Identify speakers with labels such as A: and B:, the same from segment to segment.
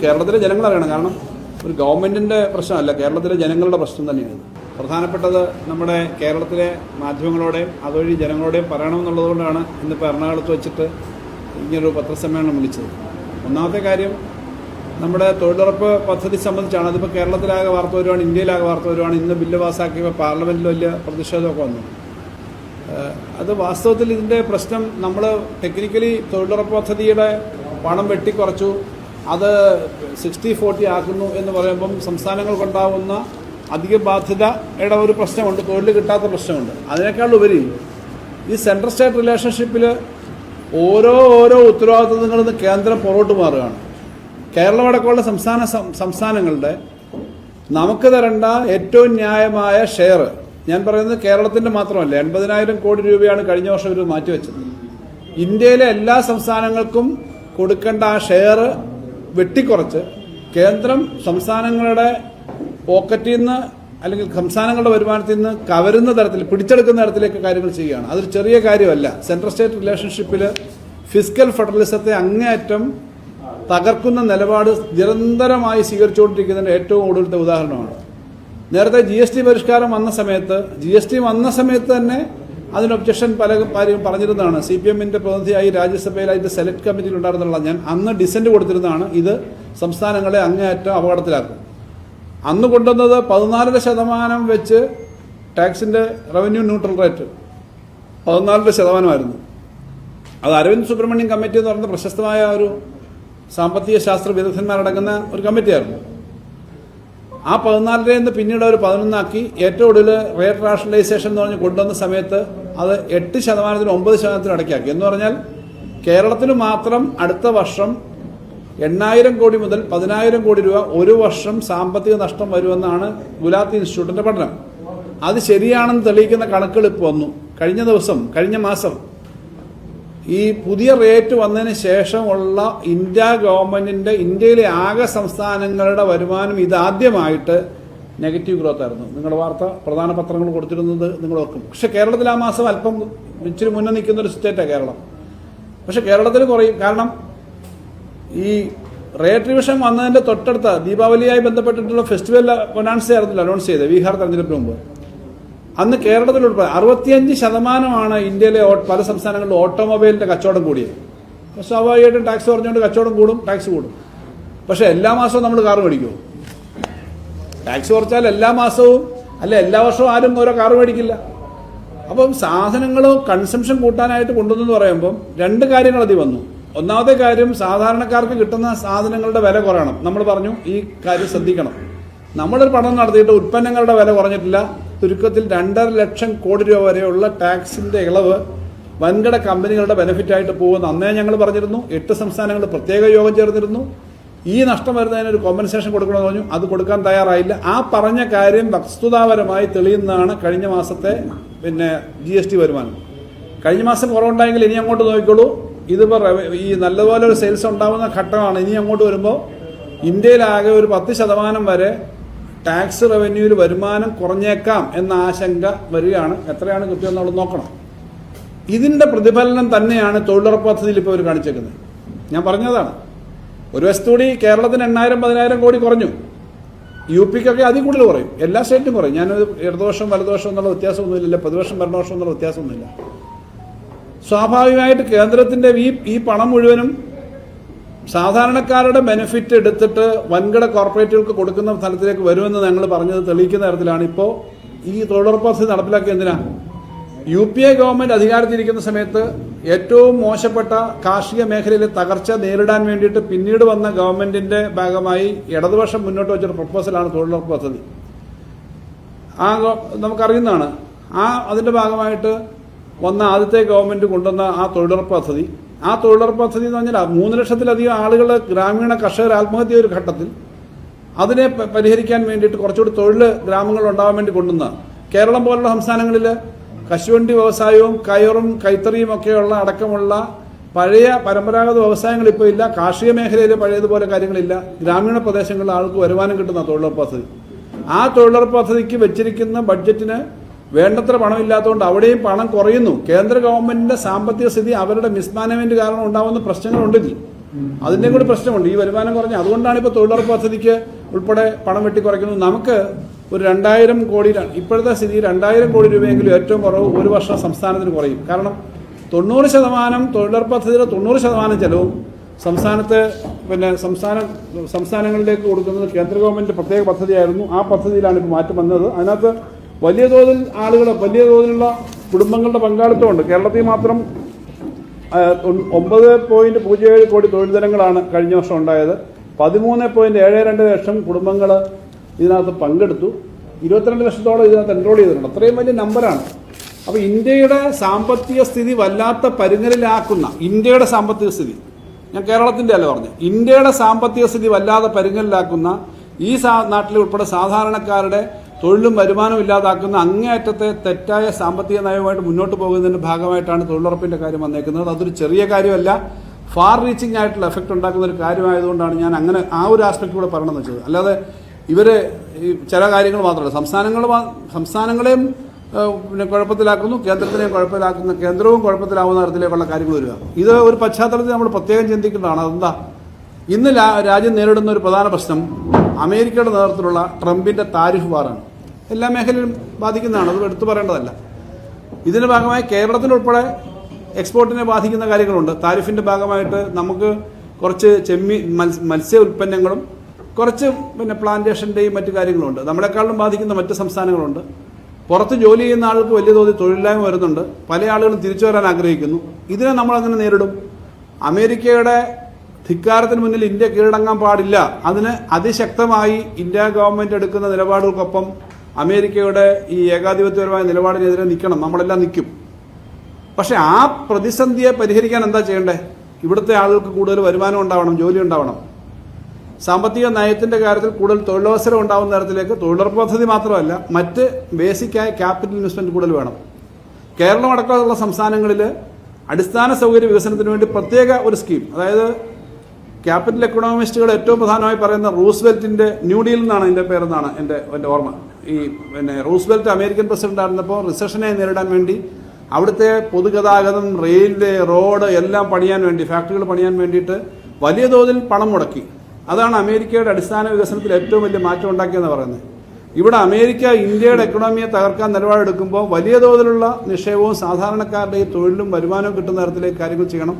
A: കേരളത്തിലെ ജനങ്ങൾ അറിയണം. കാരണം ഒരു ഗവൺമെൻറ്റിൻ്റെ പ്രശ്നമല്ല, കേരളത്തിലെ ജനങ്ങളുടെ പ്രശ്നം തന്നെയാണ്. പ്രധാനപ്പെട്ടത് നമ്മുടെ കേരളത്തിലെ മാധ്യമങ്ങളോടെയും അതുവഴി ജനങ്ങളോടെയും പറയണമെന്നുള്ളതുകൊണ്ടാണ് ഇന്നിപ്പോൾ എറണാകുളത്ത് വെച്ചിട്ട് ഇങ്ങനൊരു പത്രസമ്മേളനം വിളിച്ചത്. ഒന്നാമത്തെ കാര്യം, നമ്മുടെ തൊഴിലുറപ്പ് പദ്ധതി സംബന്ധിച്ചാണ്. അതിപ്പോൾ കേരളത്തിലാകെ വാർത്ത വരുവാണ്, ഇന്ത്യയിലാകെ വാർത്ത വരുവാണ്. ഇന്ന് ബില്ല് പാസ്സാക്കിയപ്പോൾ പാർലമെൻറ്റിൽ വലിയ പ്രതിഷേധമൊക്കെ വന്നു. അത് വാസ്തവത്തിൽ ഇതിൻ്റെ പ്രശ്നം, നമ്മൾ ടെക്നിക്കലി തൊഴിലുറപ്പ് പദ്ധതിയുടെ പണം വെട്ടിക്കുറച്ചു, അത് 60-40 ആക്കുന്നു എന്ന് പറയുമ്പം സംസ്ഥാനങ്ങൾക്കുണ്ടാവുന്ന അധിക ബാധ്യതയുടെ ഒരു പ്രശ്നമുണ്ട്, തൊഴിൽ കിട്ടാത്ത പ്രശ്നമുണ്ട്. അതിനേക്കാളുപരി ഈ സെൻട്രൽ സ്റ്റേറ്റ് റിലേഷൻഷിപ്പിൽ ഓരോ ഉത്തരവാദിത്വങ്ങളിൽ നിന്ന് കേന്ദ്രം പുറകോട്ട് മാറുകയാണ്. കേരളമടക്കമുള്ള സംസ്ഥാനങ്ങളുടെ നമുക്ക് തരേണ്ട ഏറ്റവും ന്യായമായ ഷെയർ, ഞാൻ പറയുന്നത് കേരളത്തിൻ്റെ മാത്രമല്ല, 80,000 കോടി രൂപയാണ് കഴിഞ്ഞ വർഷം ഇവർ മാറ്റിവെച്ചത്. ഇന്ത്യയിലെ എല്ലാ സംസ്ഥാനങ്ങൾക്കും കൊടുക്കേണ്ട ആ ഷെയർ വെട്ടിക്കുറച്ച് കേന്ദ്രം സംസ്ഥാനങ്ങളുടെ പോക്കറ്റിൽ നിന്ന് അല്ലെങ്കിൽ സംസ്ഥാനങ്ങളുടെ വരുമാനത്തിൽ നിന്ന് കവരുന്ന തരത്തിൽ, പിടിച്ചെടുക്കുന്ന തരത്തിലേക്ക് കാര്യങ്ങൾ ചെയ്യുകയാണ്. അതൊരു ചെറിയ കാര്യമല്ല. സെൻട്രൽ സ്റ്റേറ്റ് റിലേഷൻഷിപ്പിൽ ഫിസ്ക്കൽ ഫെഡറലിസത്തെ അങ്ങേയറ്റം തകർക്കുന്ന നിലപാട് നിരന്തരമായി സ്വീകരിച്ചുകൊണ്ടിരിക്കുന്നതിൻ്റെ ഏറ്റവും ഒടുവിലത്തെ ഉദാഹരണമാണ്. നേരത്തെ GST പരിഷ്കാരം വന്ന സമയത്ത് തന്നെ അതിന് ഒബ്ജക്ഷൻ പല കാര്യം പറഞ്ഞിരുന്നതാണ്. CPM-ന്റെ പ്രതിനിധിയായി രാജ്യസഭയിൽ അതിൻ്റെ സെലക്ട് കമ്മിറ്റിയിൽ ഉണ്ടായിരുന്നുള്ള ഞാൻ അന്ന് ഡിസന്റ് കൊടുത്തിരുന്നതാണ്. ഇത് സംസ്ഥാനങ്ങളെ അങ്ങേയറ്റം അപകടത്തിലാക്കും. അന്ന് കൊണ്ടുവന്നത് 14% വെച്ച് ടാക്സിൻ്റെ റവന്യൂ ന്യൂട്രൽ റേറ്റ് 14%. അത് അരവിന്ദ് സുബ്രഹ്മണ്യം കമ്മിറ്റി എന്ന് പറയുന്ന പ്രശസ്തമായ ഒരു സാമ്പത്തിക ശാസ്ത്ര വിദഗ്ധന്മാരടങ്ങുന്ന ഒരു കമ്മിറ്റിയായിരുന്നു. ആ 14 നിന്ന് പിന്നീട് ഒരു 11 ആക്കി. ഏറ്റവും കൂടുതൽ റേറ്റ് റാഷണലൈസേഷൻ എന്ന് പറഞ്ഞ് കൊണ്ടുവന്ന സമയത്ത് അത് 8%-നും 9%-നും ഇടയ്ക്കാക്കി. എന്ന് പറഞ്ഞാൽ കേരളത്തിൽ മാത്രം അടുത്ത വർഷം 8,000 കോടി മുതൽ 10,000 കോടി രൂപ ഒരു വർഷം സാമ്പത്തിക നഷ്ടം വരുമെന്നാണ് ഗുലാത്തി ഇൻസ്റ്റിറ്റ്യൂട്ടിന്റെ പഠനം. അത് ശരിയാണെന്ന് തെളിയിക്കുന്ന കണക്കുകൾ ഇപ്പോൾ വന്നു. കഴിഞ്ഞ മാസം ഈ പുതിയ റേറ്റ് വന്നതിന് ശേഷമുള്ള ഇന്ത്യയിലെ ആകെ സംസ്ഥാനങ്ങളുടെ വരുമാനം ഇതാദ്യമായിട്ട് നെഗറ്റീവ് ഗ്രോത്ത് ആയിരുന്നു. നിങ്ങളുടെ വാർത്ത പ്രധാന പത്രങ്ങൾ കൊടുത്തിരുന്നത് നിങ്ങൾ ഓർക്കും. പക്ഷെ കേരളത്തിൽ ആ മാസം അല്പം ഇച്ചിരി മുന്നേ നിൽക്കുന്ന ഒരു സ്റ്റേറ്റാണ് കേരളം. പക്ഷെ കേരളത്തിൽ കുറയും. കാരണം ഈ റേറ്റ് റിവിഷൻ വന്നതിന്റെ തൊട്ടടുത്ത ദീപാവലിയായി ബന്ധപ്പെട്ടിട്ടുള്ള ഫെസ്റ്റിവൽ ബൊനാൻസ ആയിരുന്നില്ല അനൗൺസ് ചെയ്തത് ബീഹാർ തെരഞ്ഞെടുപ്പിന് മുമ്പ്. അന്ന് കേരളത്തിൽ ഉൾപ്പെടെ 65% ഇന്ത്യയിലെ പല സംസ്ഥാനങ്ങളിലും ഓട്ടോമൊബൈലിന്റെ കച്ചവടം കൂടിയത്. സ്വാഭാവികമായിട്ടും ടാക്സ് കുറഞ്ഞുകൊണ്ട് കച്ചവടം കൂടും, ടാക്സ് കൂടും. പക്ഷെ എല്ലാ മാസവും നമ്മൾ കാർ മേടിക്കുമോ? ടാക്സ് കുറച്ചാൽ എല്ലാ മാസവും എല്ലാ വർഷവും ആരും ഓരോ കാർ മേടിക്കില്ല. അപ്പം സാധനങ്ങൾ കൺസംഷൻ കൂട്ടാനായിട്ട് കൊണ്ടുവന്നെന്ന് പറയുമ്പം രണ്ട് കാര്യങ്ങൾ അതിൽ വന്നു. ഒന്നാമത്തെ കാര്യം, സാധാരണക്കാർക്ക് കിട്ടുന്ന സാധനങ്ങളുടെ വില കുറയണം. നമ്മൾ പറഞ്ഞു ഈ കാര്യം ശ്രദ്ധിക്കണം. നമ്മളൊരു പഠനം നടത്തിയിട്ട് ഉൽപ്പന്നങ്ങളുടെ വില കുറഞ്ഞിട്ടില്ല. ചുരുക്കത്തിൽ 2.5 ലക്ഷം കോടി രൂപ വരെയുള്ള ടാക്സിന്റെ ഇളവ് വൻകിട കമ്പനികളുടെ ബെനിഫിറ്റായിട്ട് പോകുമെന്ന് അന്നേ ഞങ്ങൾ പറഞ്ഞിരുന്നു. 8 സംസ്ഥാനങ്ങൾ പ്രത്യേക യോഗം ചേർന്നിരുന്നു. ഈ നഷ്ടം വരുന്നതിന് ഒരു കോമ്പൻസേഷൻ കൊടുക്കണമെന്ന് പറഞ്ഞു. അത് കൊടുക്കാൻ തയ്യാറായില്ല. ആ പറഞ്ഞ കാര്യം വസ്തുതാപരമായി തെളിയുന്നതാണ് കഴിഞ്ഞ മാസത്തെ GST വരുമാനം. കഴിഞ്ഞ മാസം കുറവുണ്ടായെങ്കിൽ ഇനി അങ്ങോട്ട് നോക്കിക്കോളൂ. ഇതിപ്പോൾ ഈ നല്ലപോലെ ഒരു സെയിൽസ് ഉണ്ടാവുന്ന ഘട്ടമാണ്. ഇനി അങ്ങോട്ട് വരുമ്പോൾ ഇന്ത്യയിലാകെ ഒരു 10% വരെ ടാക്സ് റവന്യൂവിൽ വരുമാനം കുറഞ്ഞേക്കാം എന്ന ആശങ്ക വരികയാണ്. എത്രയാണ് കൃത്യം എന്നുള്ളത് നോക്കണം. ഇതിന്റെ പ്രതിഫലനം തന്നെയാണ് തൊഴിലുറപ്പ് പദ്ധതിയിൽ ഇപ്പോൾ ഇവർ കാണിച്ചേക്കുന്നത്. ഞാൻ പറഞ്ഞതാണ്. ഒരു വശത്തുകൂടി കേരളത്തിന് 8,000-10,000 കോടി കുറഞ്ഞു. UPക്കൊക്കെ അതിൽ കൂടുതൽ കുറയും. എല്ലാ സ്റ്റേറ്റിലും കുറയും. ഞാനത് ഇടതുവർഷം വലതുവർഷം എന്നുള്ള വ്യത്യാസമൊന്നുമില്ല, പ്രതിവർഷം ഭരണവർഷം എന്നുള്ള വ്യത്യാസമൊന്നുമില്ല. സ്വാഭാവികമായിട്ട് കേന്ദ്രത്തിന്റെ ഈ പണം മുഴുവനും സാധാരണക്കാരുടെ ബെനിഫിറ്റ് എടുത്തിട്ട് വൻകിട കോർപ്പറേറ്റുകൾക്ക് കൊടുക്കുന്ന സ്ഥലത്തിലേക്ക് വരുമെന്ന് ഞങ്ങൾ പറഞ്ഞത് തെളിയിക്കുന്ന തരത്തിലാണ് ഇപ്പോൾ ഈ തൊഴിലുറപ്പ് പദ്ധതി നടപ്പിലാക്കിയ. എന്തിനാ? UPA ഗവൺമെന്റ് അധികാരത്തിലിരിക്കുന്ന സമയത്ത് ഏറ്റവും മോശപ്പെട്ട കാർഷിക മേഖലയിലെ തകർച്ച നേരിടാൻ വേണ്ടിയിട്ട് പിന്നീട് വന്ന ഗവൺമെന്റിന്റെ ഭാഗമായി ഇടതുപക്ഷം മുന്നോട്ട് വെച്ചൊരു പ്രപ്പോസലാണ് തൊഴിലുറപ്പ് പദ്ധതി. നമുക്കറിയുന്നതാണ്. അതിന്റെ ഭാഗമായിട്ട് വന്ന ആദ്യത്തെ ഗവൺമെന്റ് കൊണ്ടുവന്ന ആ തൊഴിലുറപ്പ് പദ്ധതി എന്ന് പറഞ്ഞാൽ 3 ലക്ഷത്തിലധികം ആളുകൾ ഗ്രാമീണ കർഷകർ ആത്മഹത്യ ഒരു ഘട്ടത്തിൽ അതിനെ പരിഹരിക്കാൻ വേണ്ടിയിട്ട് കുറച്ചുകൂടി തൊഴിൽ ഗ്രാമങ്ങൾ ഉണ്ടാവാൻ വേണ്ടി കൊണ്ടുവന്ന. കേരളം പോലുള്ള സംസ്ഥാനങ്ങളിൽ കശുവണ്ടി വ്യവസായവും കയറും കൈത്തറിയും ഒക്കെയുള്ള അടക്കമുള്ള പഴയ പരമ്പരാഗത വ്യവസായങ്ങൾ ഇപ്പോൾ ഇല്ല. കാർഷിക മേഖലയിൽ പഴയതുപോലെ കാര്യങ്ങളില്ല. ഗ്രാമീണ പ്രദേശങ്ങളിൽ ആൾക്ക് വരുമാനം കിട്ടുന്ന തൊഴിലുറപ്പ് പദ്ധതി. ആ തൊഴിലുറപ്പ് പദ്ധതിക്ക് വെച്ചിരിക്കുന്ന ബഡ്ജറ്റിന് വേണ്ടത്ര പണമില്ലാത്തതുകൊണ്ട് അവിടെയും പണം കുറയുന്നു. കേന്ദ്ര ഗവൺമെന്റിന്റെ സാമ്പത്തിക സ്ഥിതി അവരുടെ മിസ്മാനേജ്മെന്റ് കാരണം ഉണ്ടാകുന്ന പ്രശ്നങ്ങളുണ്ടെങ്കിൽ അതിൻ്റെയും കൂടി പ്രശ്നമുണ്ട്. ഈ വരുമാനം കുറഞ്ഞ അതുകൊണ്ടാണ് ഇപ്പോൾ തൊഴിലുറപ്പ് പദ്ധതിക്ക് ഉൾപ്പെടെ പണം വെട്ടിക്കുറയ്ക്കുന്നത്. നമുക്ക് ഒരു 2000 കോടി, ഇപ്പോഴത്തെ സ്ഥിതി 2000 കോടി രൂപയെങ്കിലും ഏറ്റവും കുറവ് ഒരു വർഷം സംസ്ഥാനത്തിന് കുറയും. കാരണം 90% തൊഴിലുറപ്പ് പദ്ധതിയുടെ 90% ചെലവും സംസ്ഥാനത്ത് സംസ്ഥാനങ്ങളിലേക്ക് കൊടുക്കുന്നത് കേന്ദ്ര ഗവൺമെൻറ് പ്രത്യേക പദ്ധതിയായിരുന്നു. ആ പദ്ധതിയിലാണ് ഇപ്പോൾ മാറ്റം വന്നത്. അതിനകത്ത് വലിയ തോതിൽ വലിയ തോതിലുള്ള കുടുംബങ്ങളുടെ പങ്കാളിത്തമുണ്ട്. കേരളത്തിൽ മാത്രം 9.07 കോടി തൊഴിൽ ദിനങ്ങളാണ് കഴിഞ്ഞ വർഷം ഉണ്ടായത്. 13.72 ലക്ഷം കുടുംബങ്ങൾ ഇതിനകത്ത് പങ്കെടുത്തു. 22 ലക്ഷത്തോളം ഇതിനകത്ത് എൻറോൾ ചെയ്തിട്ടുണ്ട്. അത്രയും വലിയ നമ്പറാണ്. അപ്പോൾ ഇന്ത്യയുടെ സാമ്പത്തിക സ്ഥിതി വല്ലാത്ത പരുങ്ങലിലാക്കുന്ന ഇന്ത്യയുടെ സാമ്പത്തിക സ്ഥിതി, ഞാൻ കേരളത്തിൻ്റെ അല്ല പറഞ്ഞു, ഇന്ത്യയുടെ സാമ്പത്തിക സ്ഥിതി വല്ലാതെ പരുങ്ങലിലാക്കുന്ന ഈ നാട്ടിലെ ഉൾപ്പെടെ സാധാരണക്കാരുടെ തൊഴിലും വരുമാനവും ഇല്ലാതാക്കുന്ന അങ്ങേയറ്റത്തെ തെറ്റായ സാമ്പത്തിക നയവുമായിട്ട് മുന്നോട്ട് പോകുന്നതിൻ്റെ ഭാഗമായിട്ടാണ് തൊഴിലുറപ്പിൻ്റെ കാര്യം വന്നേക്കുന്നത്. അതൊരു ചെറിയ കാര്യമല്ല, ഫാർ റീച്ചിങ് ആയിട്ടുള്ള എഫക്റ്റ് ഉണ്ടാക്കുന്ന ഒരു കാര്യമായതുകൊണ്ടാണ് ഞാൻ അങ്ങനെ ആ ഒരു ആസ്പെക്ട് കൂടെ പറയണമെന്ന് വെച്ചത്. അല്ലാതെ ഇവർ ഈ ചില കാര്യങ്ങൾ മാത്രമല്ല, സംസ്ഥാനങ്ങളെയും കുഴപ്പത്തിലാക്കുന്നു, കേന്ദ്രവും കുഴപ്പത്തിലാവുന്ന തരത്തിലേക്കുള്ള കാര്യങ്ങൾ വരിക. ഇത് ഒരു പശ്ചാത്തലത്തിൽ നമ്മൾ പ്രത്യേകം ചിന്തിക്കേണ്ടതാണ്. അതെന്താ, ഇന്ന് രാജ്യം നേരിടുന്ന ഒരു പ്രധാന പ്രശ്നം അമേരിക്കയുടെ നേതൃത്വത്തിലുള്ള ട്രംപിൻ്റെ താരിഫ് വാറാണ്. എല്ലാ മേഖലയിലും ബാധിക്കുന്നതാണ്, അത് എടുത്തു പറയേണ്ടതല്ല. ഇതിൻ്റെ ഭാഗമായി കേരളത്തിലുൾപ്പെടെ എക്സ്പോർട്ടിനെ ബാധിക്കുന്ന കാര്യങ്ങളുണ്ട്. താരിഫിൻ്റെ ഭാഗമായിട്ട് നമുക്ക് കുറച്ച് മത്സ്യ ഉൽപ്പന്നങ്ങളും കുറച്ച് പ്ലാന്റേഷൻ്റെയും മറ്റു കാര്യങ്ങളുണ്ട്. നമ്മളെക്കാളും ബാധിക്കുന്ന മറ്റ് സംസ്ഥാനങ്ങളുണ്ട്. പുറത്ത് ജോലി ചെയ്യുന്ന ആൾക്ക് വലിയ തോതിൽ തൊഴിലില്ലായ്മ വരുന്നുണ്ട്. പല ആളുകളും തിരിച്ചു വരാൻ ആഗ്രഹിക്കുന്നു. ഇതിനെ നമ്മളങ്ങനെ നേരിടും. അമേരിക്കയുടെ ധിക്കാരത്തിന് മുന്നിൽ ഇന്ത്യ കീഴടങ്ങാൻ പാടില്ല. അതിന് അതിശക്തമായി ഇന്ത്യ ഗവൺമെൻറ് എടുക്കുന്ന നിലപാടുകൾക്കൊപ്പം അമേരിക്കയുടെ ഈ ഏകാധിപത്യപരമായ നിലപാടിനെതിരെ നിൽക്കണം. നമ്മളെല്ലാം നിൽക്കും. പക്ഷെ ആ പ്രതിസന്ധിയെ പരിഹരിക്കാൻ എന്താ ചെയ്യേണ്ടത്? ഇവിടുത്തെ ആളുകൾക്ക് കൂടുതൽ വരുമാനം ഉണ്ടാവണം, ജോലി ഉണ്ടാവണം. സാമ്പത്തിക നയത്തിൻ്റെ കാര്യത്തിൽ കൂടുതൽ തൊഴിലവസരം ഉണ്ടാവുന്ന തരത്തിലേക്ക് തൊഴിലുറപ്പ് പദ്ധതി മാത്രമല്ല, മറ്റ് ബേസിക്കായ ക്യാപിറ്റൽ ഇൻവെസ്റ്റ്മെൻറ്റ് കൂടുതൽ വേണം. കേരളം അടക്കമുള്ള സംസ്ഥാനങ്ങളിൽ അടിസ്ഥാന സൗകര്യ വികസനത്തിന് വേണ്ടി പ്രത്യേക ഒരു സ്കീം, അതായത് ക്യാപിറ്റൽ എക്കണോമിസ്റ്റുകൾ ഏറ്റവും പ്രധാനമായി പറയുന്ന റൂസ്വെൽറ്റിൻ്റെ ന്യൂ ഡീൽ എന്നാണ് എൻ്റെ പേരെന്നാണ് എൻ്റെ ഓർമ്മ. ഈ റൂസ്വെൽറ്റ് അമേരിക്കൻ പ്രസിഡന്റ് ആയിരുന്നപ്പോൾ റിസഷനെ നേരിടാൻ വേണ്ടി അവിടുത്തെ പൊതുഗതാഗതം, റെയിൽവേ, റോഡ് എല്ലാം പണിയാൻ വേണ്ടി, ഫാക്ടറികൾ പണിയാൻ വേണ്ടിയിട്ട് വലിയ തോതിൽ പണം മുടക്കി. അതാണ് അമേരിക്കയുടെ അടിസ്ഥാന വികസനത്തിൽ ഏറ്റവും വലിയ മാറ്റം ഉണ്ടാക്കിയെന്ന് പറയുന്നത്. ഇവിടെ അമേരിക്ക ഇന്ത്യയുടെ എക്കണോമിയെ തകർക്കാൻ നിലപാടെടുക്കുമ്പോൾ വലിയ തോതിലുള്ള നിക്ഷേപവും സാധാരണക്കാരുടെ ഈ തൊഴിലും വരുമാനവും കിട്ടുന്ന തരത്തിലേക്ക് കാര്യങ്ങൾ ചെയ്യണം.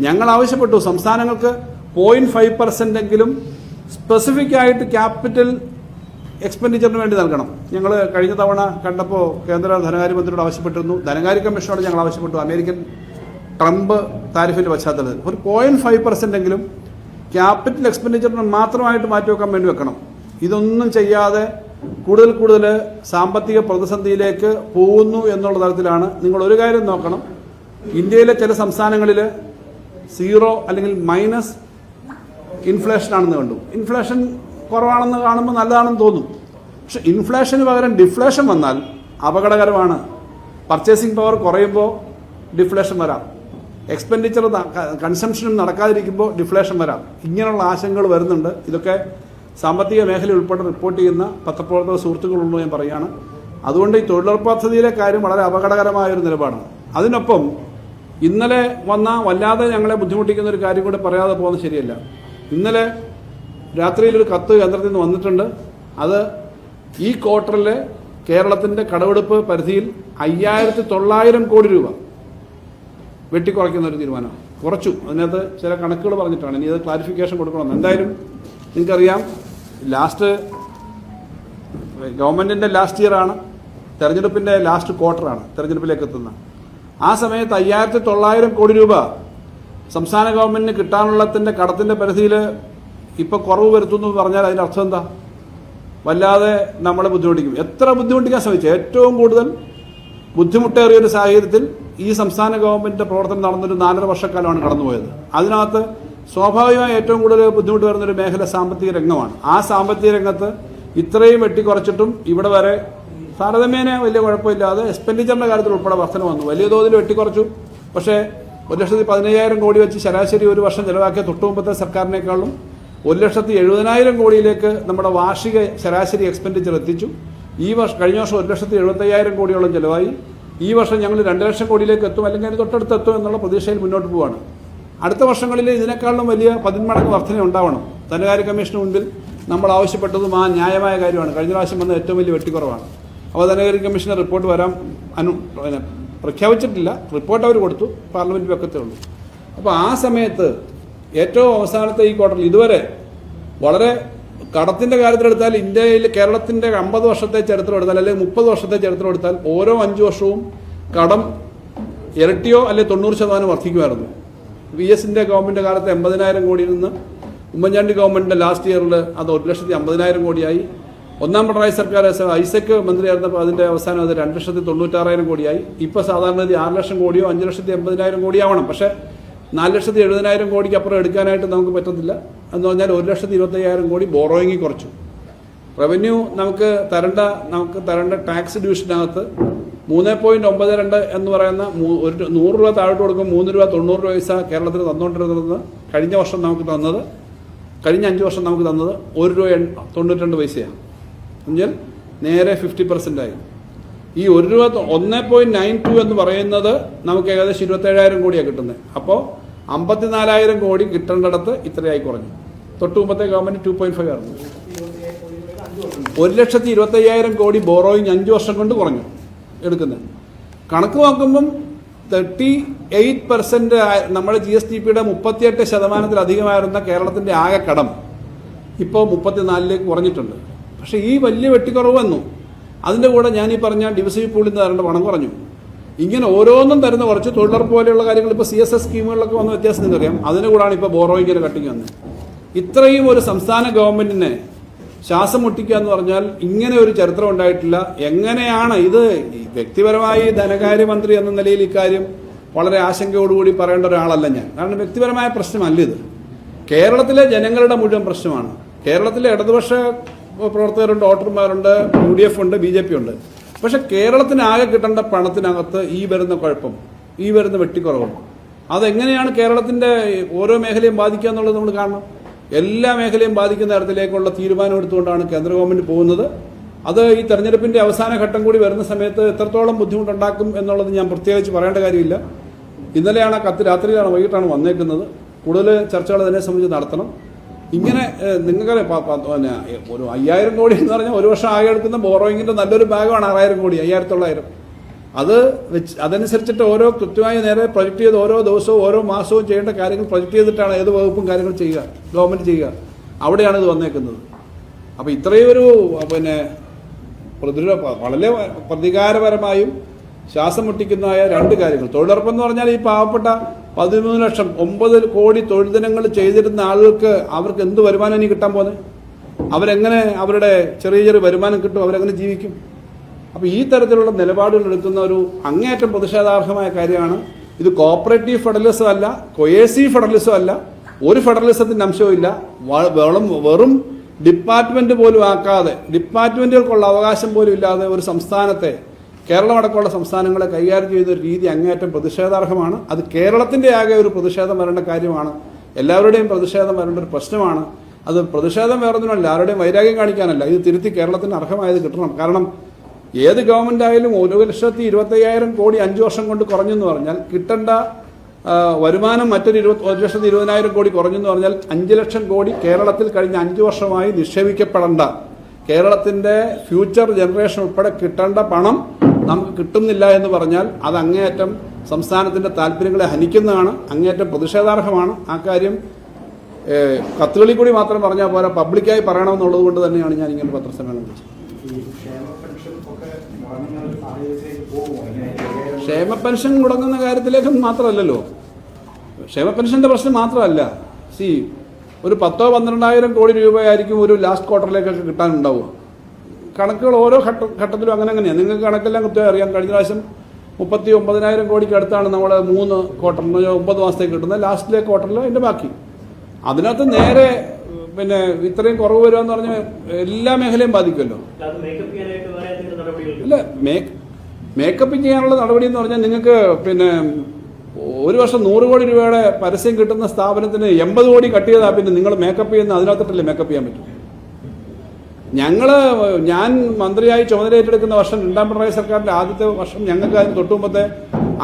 A: ഞങ്ങൾ ആവശ്യപ്പെട്ടു സംസ്ഥാനങ്ങൾക്ക് 0.5% എങ്കിലും സ്പെസിഫിക് ആയിട്ട് ക്യാപിറ്റൽ എക്സ്പെൻഡിച്ചറിന് വേണ്ടി നൽകണം. ഞങ്ങൾ കഴിഞ്ഞ തവണ കണ്ടപ്പോൾ കേന്ദ്ര ധനകാര്യമന്ത്രിയോട് ആവശ്യപ്പെട്ടിരുന്നു, ധനകാര്യ കമ്മീഷനോട് ഞങ്ങൾ ആവശ്യപ്പെട്ടു, അമേരിക്കൻ ട്രംപ് താരിഫിൻ്റെ പശ്ചാത്തലത്തിൽ ഒരു 0.5% എങ്കിലും ക്യാപിറ്റൽ എക്സ്പെൻഡിച്ചറിന് മാത്രമായിട്ട് മാറ്റിവെക്കാൻ വേണ്ടി വെക്കണം. ഇതൊന്നും ചെയ്യാതെ കൂടുതൽ സാമ്പത്തിക പ്രതിസന്ധിയിലേക്ക് പോകുന്നു എന്നുള്ള തരത്തിലാണ്. നിങ്ങൾ ഒരു കാര്യം നോക്കണം, ഇന്ത്യയിലെ ചില സംസ്ഥാനങ്ങളിൽ 0 അല്ലെങ്കിൽ മൈനസ് ഇൻഫ്ലേഷൻ ആണെന്ന് കണ്ടു. ഇൻഫ്ലേഷൻ കുറവാണെന്ന് കാണുമ്പോൾ നല്ലതാണെന്ന് തോന്നും. പക്ഷെ ഇൻഫ്ലേഷന് പകരം ഡിഫ്ലേഷൻ വന്നാൽ അപകടകരമാണ്. പർച്ചേസിംഗ് പവർ കുറയുമ്പോൾ ഡിഫ്ലേഷൻ വരാം. എക്സ്പെൻഡിച്ചർ കൺസംഷനും നടക്കാതിരിക്കുമ്പോൾ ഡിഫ്ലേഷൻ വരാം. ഇങ്ങനെയുള്ള ആശങ്കകൾ വരുന്നുണ്ട്. ഇതൊക്കെ സാമ്പത്തിക മേഖല ഉൾപ്പെടെ റിപ്പോർട്ട് ചെയ്യുന്ന പത്രപ്രവർത്തക സുഹൃത്തുക്കളുള്ളൂ ഞാൻ പറയുകയാണ്. അതുകൊണ്ട് ഈ തൊഴിലുറപ്പ് പദ്ധതിയിലെ കാര്യം വളരെ അപകടകരമായൊരു നിലപാടാണ്. അതിനൊപ്പം ഇന്നലെ വന്ന വല്ലാതെ ഞങ്ങളെ ബുദ്ധിമുട്ടിക്കുന്ന ഒരു കാര്യം കൂടെ പറയാതെ പോകുന്നത് ശരിയല്ല. ഇന്നലെ രാത്രിയിലൊരു കത്ത് കേന്ദ്രത്തിൽ നിന്ന് വന്നിട്ടുണ്ട്. അത് ഈ ക്വാർട്ടറിൽ കേരളത്തിൻ്റെ കടമെടുപ്പ് പരിധിയിൽ 5,900 കോടി രൂപ വെട്ടിക്കുറയ്ക്കുന്ന ഒരു തീരുമാനം കുറച്ചു. അതിനകത്ത് ചില കണക്കുകൾ പറഞ്ഞിട്ടാണ്. ഇനി അത് ക്ലാരിഫിക്കേഷൻ കൊടുക്കണം. എന്തായാലും നിങ്ങൾക്കറിയാം, ഗവൺമെൻറ്റിൻ്റെ ലാസ്റ്റ് ഇയറാണ്, തെരഞ്ഞെടുപ്പിൻ്റെ ലാസ്റ്റ് ക്വാർട്ടറാണ് തെരഞ്ഞെടുപ്പിലേക്ക് എത്തുന്നത്. ആ സമയത്ത് 5,900 കോടി രൂപ സംസ്ഥാന ഗവൺമെൻറ്റിന് കിട്ടാനുള്ളതിൻ്റെ കടത്തിൻ്റെ പരിധിയിൽ ഇപ്പോൾ കുറവ് വരുത്തുന്നു എന്ന് പറഞ്ഞാൽ അതിൻ്റെ അർത്ഥം എന്താ? വല്ലാതെ നമ്മളെ ബുദ്ധിമുട്ടിക്കും. എത്ര ബുദ്ധിമുട്ടിക്കാൻ ശ്രമിച്ചു, ഏറ്റവും കൂടുതൽ ബുദ്ധിമുട്ടേറിയൊരു സാഹചര്യത്തിൽ ഈ സംസ്ഥാന ഗവൺമെൻറ്റിൻ്റെ പ്രവർത്തനം നടന്നൊരു 4.5 വർഷക്കാലമാണ് കടന്നുപോയത്. അതിനകത്ത് സ്വാഭാവികമായി ഏറ്റവും കൂടുതൽ ബുദ്ധിമുട്ട് വരുന്നൊരു മേഖല സാമ്പത്തിക രംഗമാണ്. ആ സാമ്പത്തിക രംഗത്ത് ഇത്രയും വെട്ടിക്കുറച്ചിട്ടും ഇവിടെ വരെ താരതമ്യേന വലിയ കുഴപ്പമില്ലാതെ എക്സ്പെൻഡിച്ചറിൻ്റെ കാര്യത്തിൽ ഉൾപ്പെടെ വർധന വന്നു. വലിയ തോതിൽ വെട്ടിക്കുറച്ചു. പക്ഷേ 1,15,000 കോടി വെച്ച് ശരാശരി ഒരു വർഷം ചെലവാക്കിയ തൊട്ടുമുമ്പത്തെ സർക്കാരിനേക്കാളും 1,70,000 കോടിയിലേക്ക് നമ്മുടെ വാർഷിക ശരാശരി എക്സ്പെൻഡിച്ചർ എത്തിച്ചു. കഴിഞ്ഞ വർഷം 1,75,000 കോടിയോളം ചെലവായി. ഈ വർഷം ഞങ്ങൾ 2 ലക്ഷം കോടിയിലേക്ക് എത്തും, അല്ലെങ്കിൽ അതിന് തൊട്ടടുത്ത് എത്തും എന്നുള്ള പ്രതീക്ഷയിൽ മുന്നോട്ട് പോവുകയാണ്. അടുത്ത വർഷങ്ങളിൽ ഇതിനേക്കാളും വലിയ 10 മടങ്ങ് വർധന ഉണ്ടാവണം. ധനകാര്യ കമ്മീഷന് മുൻപിൽ നമ്മൾ ആവശ്യപ്പെട്ടതും ആ ന്യായമായ കാര്യമാണ്. കഴിഞ്ഞ പ്രാവശ്യം വന്ന ഏറ്റവും വലിയ വെട്ടിക്കുറവാണ്. അപ്പോൾ ധനകാര്യ കമ്മീഷന്റെ റിപ്പോർട്ട് വരാൻ പ്രഖ്യാപിച്ചിട്ടില്ല. റിപ്പോർട്ട് അവർ കൊടുത്തു, പാർലമെന്റിൽ വെക്കത്തേ ഉള്ളൂ. അപ്പോൾ ആ സമയത്ത് ഏറ്റവും അവസാനത്തെ ഈ ക്വാർട്ടറിൽ ഇതുവരെ വളരെ കടത്തിന്റെ കാര്യത്തിലെടുത്താൽ ഇന്ത്യയിൽ കേരളത്തിന്റെ 50 വർഷത്തെ ചരിത്രം എടുത്താൽ അല്ലെങ്കിൽ 30 വർഷത്തെ ചരിത്രം എടുത്താൽ ഓരോ 5 വർഷവും കടം ഇരട്ടിയോ അല്ലെങ്കിൽ 90% വർദ്ധിക്കുമായിരുന്നു. VSന്റെ ഗവൺമെന്റ് കാലത്ത് 80,000 കോടിയിൽ നിന്ന് ഉമ്മൻചാണ്ടി ഗവൺമെന്റിന്റെ ലാസ്റ്റ് ഇയറിൽ അത് 1,50,000 കോടിയായി. ഒന്നാം പിണറായി സർക്കാർ ഐസക് മന്ത്രിയായിരുന്നപ്പോൾ അതിന്റെ അവസാനം അത് 2,96,000 കോടിയായി. ഇപ്പോൾ സാധാരണ 6 ലക്ഷം കോടിയോ 5,80,000 കോടിയോ ആവണം. പക്ഷേ 4,70,000 കോടിക്ക് അപ്പുറം എടുക്കാനായിട്ട് നമുക്ക് പറ്റത്തില്ല. എന്ന് പറഞ്ഞാൽ 1,25,000 കോടി ബോറോയിങ് കുറച്ചു. റവന്യൂ നമുക്ക് തരേണ്ട ടാക്സ് ഡിവിഷനകത്ത് 3.92 എന്ന് പറയുന്ന 100 രൂപ താഴോട്ട് കൊടുക്കും 3 രൂപ 90 പൈസ കേരളത്തിന് തന്നുകൊണ്ടിരുന്നത് കഴിഞ്ഞ 5 വർഷം നമുക്ക് തന്നത് 1 രൂപ 92 പൈസയാണ്. എന്നുവെച്ചാൽ നേരെ 50% ആയി. ഈ 1 രൂപ 1.92 എന്ന് പറയുന്നത് നമുക്ക് ഏകദേശം 27,000 കോടിയാണ് കിട്ടുന്നത്. അപ്പോൾ 54,000 കോടി കിട്ടേണ്ടിടത്ത് ഇത്രയായി കുറഞ്ഞു. തൊട്ട് മുമ്പത്തെ ഗവൺമെന്റ് 2.5 ആയിരുന്നു. 1,25,000 കോടി ബോറോയിങ് 5 വർഷം കൊണ്ട് കുറഞ്ഞു എടുക്കുന്നത്. കണക്ക് നോക്കുമ്പം 38% നമ്മുടെ GSDPയുടെ 38% കേരളത്തിന്റെ ആകെ കടം ഇപ്പോൾ 34 കുറഞ്ഞിട്ടുണ്ട്. പക്ഷേ ഈ വലിയ വെട്ടിക്കുറവ് വന്നു. അതിൻ്റെ കൂടെ ഞാൻ ഈ പറഞ്ഞ ഡിവിസീവ് പൂളിൽ നിന്ന് തരേണ്ട പണം കുറഞ്ഞു. ഇങ്ങനെ ഓരോന്നും തരുന്ന കുറച്ച് തൊഴിലുറപ്പ് പോലെയുള്ള കാര്യങ്ങൾ ഇപ്പോൾ CSS സ്കീമുകളിലൊക്കെ വന്ന വ്യത്യാസം നിങ്ങൾക്കറിയാം. അതിന് കൂടാണ് ഇപ്പോൾ ബോറോയിങ്ങിന് കട്ടിങ് വന്നത്. ഇത്രയും ഒരു സംസ്ഥാന ഗവൺമെന്റിനെ ശ്വാസം മുട്ടിക്കുക എന്ന് പറഞ്ഞാൽ ഇങ്ങനെ ഒരു ചരിത്രം ഉണ്ടായിട്ടില്ല. എങ്ങനെയാണ് ഇത്? വ്യക്തിപരമായി ധനകാര്യമന്ത്രി എന്ന നിലയിൽ ഇക്കാര്യം വളരെ ആശങ്കയോടുകൂടി പറയേണ്ട ഒരാളല്ല ഞാൻ. കാരണം വ്യക്തിപരമായ പ്രശ്നമല്ല ഇത്. കേരളത്തിലെ ജനങ്ങളുടെ മുഴുവൻ പ്രശ്നമാണ്. കേരളത്തിലെ ഇടതുപക്ഷ പ്രവർത്തകരുണ്ട്, വോട്ടർമാരുണ്ട്, UDF ഉണ്ട്, BJP ഉണ്ട്. പക്ഷെ കേരളത്തിന് ആകെ കിട്ടേണ്ട പണത്തിനകത്ത് ഈ വരുന്ന കുഴപ്പം, ഈ വരുന്ന വെട്ടിക്കുറവുണ്ട്. അതെങ്ങനെയാണ് കേരളത്തിന്റെ ഓരോ മേഖലയും ബാധിക്കുക എന്നുള്ളത് നമ്മൾ കാണണം. എല്ലാ മേഖലയും ബാധിക്കുന്ന തരത്തിലേക്കുള്ള തീരുമാനം എടുത്തുകൊണ്ടാണ് കേന്ദ്ര ഗവൺമെന്റ് പോകുന്നത്. അത് ഈ തെരഞ്ഞെടുപ്പിന്റെ അവസാന ഘട്ടം കൂടി വരുന്ന സമയത്ത് എത്രത്തോളം ബുദ്ധിമുട്ടുണ്ടാക്കും എന്നുള്ളത് ഞാൻ പ്രത്യേകിച്ച് പറയേണ്ട കാര്യമില്ല. ഇന്നലെയാണ് കത്ത്, രാത്രിയിലാണ്, വൈകിട്ടാണ് വന്നേക്കുന്നത്. കൂടുതൽ ചർച്ചകൾ അതിനെ സംബന്ധിച്ച് നടത്തണം. ഇങ്ങനെ നിങ്ങൾക്ക് ഒരു 5,000 കോടി എന്ന് പറഞ്ഞാൽ ഒരു വർഷം ആകെ എടുക്കുന്ന ബോറോയിങ്ങിന്റെ നല്ലൊരു ഭാഗമാണ് 6,000 കോടി, 5,900. അത് അതനുസരിച്ചിട്ട് ഓരോ കൃത്യമായി നേരെ പ്രൊജക്ട് ചെയ്ത് ഓരോ ദിവസവും ഓരോ മാസവും ചെയ്യേണ്ട കാര്യങ്ങൾ പ്രൊജക്ട് ചെയ്തിട്ടാണ് ഏത് വകുപ്പും കാര്യങ്ങൾ ചെയ്യുക, ഗവൺമെന്റ് ചെയ്യുക. അവിടെയാണ് ഇത് വന്നേക്കുന്നത്. അപ്പോൾ ഇത്രയും ഒരു വളരെ പ്രതികാരപരമായും ശ്വാസം മുട്ടിക്കുന്നതായ 2 കാര്യങ്ങൾ. തൊഴിലുറപ്പെന്ന് പറഞ്ഞാൽ ഈ പാവപ്പെട്ട 13 ലക്ഷം 9 കോടി തൊഴിൽ ദിനങ്ങൾ ചെയ്തിരുന്ന ആളുകൾക്ക് അവർക്ക് എന്ത് വരുമാനം ഇനി കിട്ടാൻ പോകുന്നത്? അവരെങ്ങനെ അവരുടെ ചെറിയ വരുമാനം കിട്ടും? അവരെങ്ങനെ ജീവിക്കും? അപ്പോൾ ഈ തരത്തിലുള്ള നിലപാടുകൾ എടുക്കുന്ന ഒരു അങ്ങേയറ്റം പ്രതിഷേധാർഹമായ കാര്യമാണ് ഇത്. കോപ്പറേറ്റീവ് ഫെഡറലിസം അല്ല, കൊയേസീവ് ഫെഡറലിസം അല്ല, ഒരു ഫെഡറലിസത്തിന്റെ അംശവും ഇല്ല. വെറും ഡിപ്പാർട്ട്മെന്റ് പോലും ആക്കാതെ, ഡിപ്പാർട്ട്മെന്റുകൾക്കുള്ള അവകാശം പോലും ഇല്ലാതെ ഒരു സംസ്ഥാനത്തെ, കേരളമടക്കമുള്ള സംസ്ഥാനങ്ങളെ കൈകാര്യം ചെയ്ത ഒരു രീതി അങ്ങേയറ്റം പ്രതിഷേധാർഹമാണ്. അത് കേരളത്തിന്റെ ആകെ ഒരു പ്രതിഷേധം വരേണ്ട കാര്യമാണ്. എല്ലാവരുടെയും പ്രതിഷേധം വരേണ്ട ഒരു പ്രശ്നമാണ്. അത് പ്രതിഷേധം വേറൊന്നുമല്ല, ആരുടെയും വൈരാഗ്യം കാണിക്കാനല്ല. ഇത് തിരുത്തി കേരളത്തിന് അർഹമായത് കിട്ടണം. കാരണം ഏത് ഗവൺമെന്റ് ആയാലും 1,25,000 കോടി 5 വർഷം കൊണ്ട് കുറഞ്ഞെന്ന് പറഞ്ഞാൽ കിട്ടേണ്ട വരുമാനം മറ്റൊരു 1,20,000 കോടി കുറഞ്ഞെന്ന് പറഞ്ഞാൽ 5 ലക്ഷം കോടി കേരളത്തിൽ കഴിഞ്ഞ 5 വർഷമായി നിക്ഷേപിക്കപ്പെടേണ്ട, കേരളത്തിന്റെ ഫ്യൂച്ചർ ജനറേഷൻ ഉൾപ്പെടെ കിട്ടേണ്ട പണം നമുക്ക് കിട്ടുന്നില്ല എന്ന് പറഞ്ഞാൽ അത് അങ്ങേയറ്റം സംസ്ഥാനത്തിന്റെ താല്പര്യങ്ങളെ ഹനിക്കുന്നതാണ്, അങ്ങേയറ്റം പ്രതിഷേധാർഹമാണ്. ആ കാര്യം കത്തുകളിൽ കൂടി മാത്രം പറഞ്ഞാൽ പോരാ, പബ്ലിക്കായി പറയണമെന്നുള്ളത് കൊണ്ട് തന്നെയാണ് ഞാൻ ഇങ്ങനെ പത്രസമ്മേളനം വിളിച്ചത്. ക്ഷേമ പെൻഷൻ മുടങ്ങുന്ന കാര്യത്തിലേക്ക് മാത്രമല്ലല്ലോ, ക്ഷേമ പെൻഷന്റെ പ്രശ്നം മാത്രമല്ല. ഒരു 10,000-12,000 കോടി രൂപയായിരിക്കും ഒരു ലാസ്റ്റ് ക്വാർട്ടറിലേക്കൊക്കെ കിട്ടാനുണ്ടാവുക. കണക്കുകൾ ഓരോ ഘട്ടത്തിലും അങ്ങനെയാണ്. നിങ്ങൾക്ക് കണക്കെല്ലാം കൃത്യമായി അറിയാം. കഴിഞ്ഞ പ്രാവശ്യം 39,000 കോടിക്ക് അടുത്താണ് നമ്മൾ 3 ക്വാർട്ടറിന് 9 മാസത്തേക്ക് കിട്ടുന്നത്. ലാസ്റ്റിലെ ക്വാർട്ടറിൽ അതിന്റെ ബാക്കി. അതിനകത്ത് നേരെ ഇത്രയും കുറവ് വരിക എന്ന് പറഞ്ഞാൽ എല്ലാ മേഖലയും ബാധിക്കുമല്ലോ. അല്ല, മേക്കപ്പ് ചെയ്യാനുള്ള നടപടി എന്ന് പറഞ്ഞാൽ നിങ്ങൾക്ക് ഒരു വർഷം 100 കോടി രൂപയുടെ പരസ്യം കിട്ടുന്ന സ്ഥാപനത്തിന് 80 കോടി കട്ട് ചെയ്താൽ പിന്നെ നിങ്ങൾ മേക്കപ്പ് ചെയ്യുന്ന അതിനകത്തിട്ടല്ലേ മേക്കപ്പ് ചെയ്യാൻ പറ്റും? ഞാൻ മന്ത്രിയായി ചുമതല ഏറ്റെടുക്കുന്ന വർഷം, 2ാം പിണറായി സർക്കാരിന്റെ ആദ്യത്തെ വർഷം, ഞങ്ങൾക്ക് അതിന് തൊട്ടുമുമ്പത്തെ